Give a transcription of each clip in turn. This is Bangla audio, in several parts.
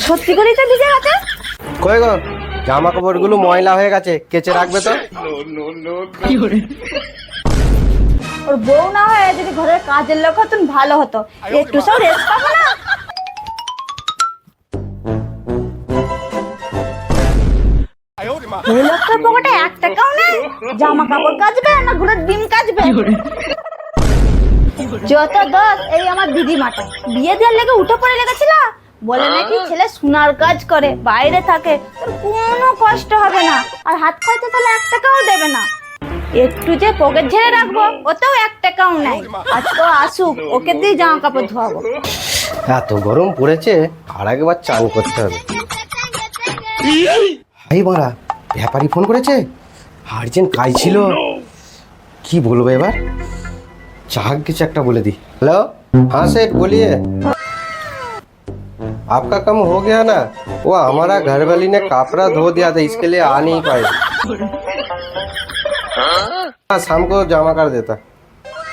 সত্যি করেই তো ভিজে গেছে। কই গো, জামা কাপড়গুলো ময়লা হয়ে গেছে, কেচে রাখবে তো। ওর বউ না হয় যদি ঘরের কাজের লোক হতেন ভালো হতো, একটু সব রেস্ট পাবো না। এই লোকটার পকেটে 1 টাকাও নেই, জামা কাপড় কাচবে না ঘরের ডিম কাচবে। যত দোষ এই আমার দিদিমাটা, বিয়ে দেওয়ার লেগে উঠে পড়ে লেগেছিল। বলে নাকি ছেলে সোনার কাজ করে, বাইরে থাকে, তোর কোনো কষ্ট হবে না, আর হাত খরচা তাহলে 1 টাকাও দেবে না। একটু যে পকেট ঝেড়ে রাখবো, ওতেও 1 টাকাও নাই। আজকে আসুক, ওকে দিয়ে জামা কাপড় ধোয়াবো। এত গরম পড়েছে, আর একবার চান করতে হবে। এই মারা, ব্যাপারী ফোন করেছে, আর্জেন্ট কাজ ছিল। কি বলবো এবার, चाह কিছু একটা বলে दी। हेलो, हाँ सेठ बोलिए। आपका काम हो गया ना? वो हमारा घरवाली ने कपड़ा धो दिया था, इसके लिए आ नहीं पाए। हाँ, शाम को जमा कर देता।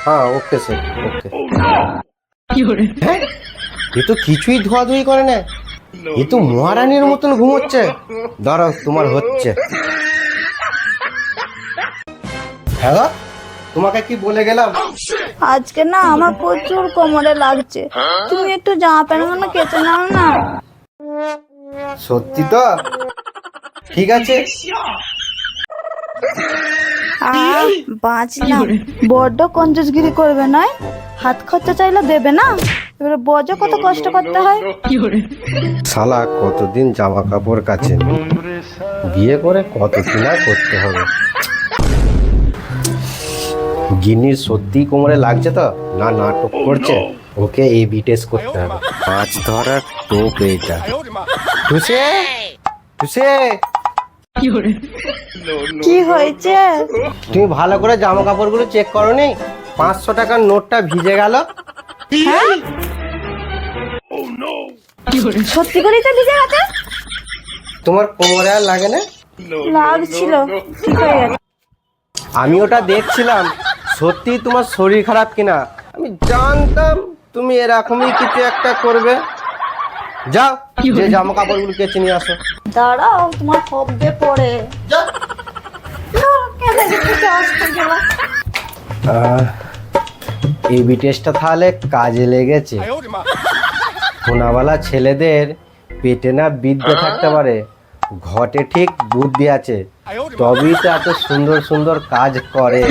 हाँ ओके सेठ, ओके। ये तो কিছুই ধোয়াধুয়ি করে না, এ তো মহারানীর মতন ঘুমোচ্ছে। দাঁড়াও, তোমার হচ্ছে। হ্যাঁ, তোমাকে কি বলে গেলাম? আজকে না আমার প্রচুর কোমরে লাগছে, তুমি একটু জামা প্যান্টগুলো কেচে নাও না। সত্যি তো? ঠিক আছে। বাঁচলাম। বড্ড কঞ্জুসগিরি করবে নয়, হাত খরচা চাইলে দেবে না, এবারে বজ কত কষ্ট করতে হয়। শালা কতদিন জামা কাপড় কাচে, বিয়ে করে কত কিনা করতে হবে। গিন্নির সত্যি কোমরে লাগছে তো না নাটক করছে, ওকে এবি টেস্ট করতে হবে। মাছ ধরার টোপ এটা। টুসে টুসে, কি হয়েছে? তুমি ভালো করে জামা কাপড়গুলো চেক করোনি? 500 টাকার নোটটা ভিজে গেল। হ্যাঁ, সত্যি করেই তো ভিজে গেছে। তোমার কোমরে আর লাগে না? লাগছিল, ঠিক হয়ে গেছে। আমি ওটা দেখছিলাম, সত্যি তোমার শরীর খারাপ কিনা। আমি জানতাম তুমি এরকমই কিছু একটা করবে। যাও, যে জামা কাপড়গুলো কেচে নিয়ে আসো। দাঁড়াও, তোমার হবে পরে। এবি টেস্টটা তাহলে কাজে লেগেছে। সোনাওয়ালা ছেলেদের পেটে না বিদ্যে থাকতে পারে, ঘটে ঠিক বুদ্ধি আছে, তবেই তো এত সুন্দর সুন্দর কাজ করে।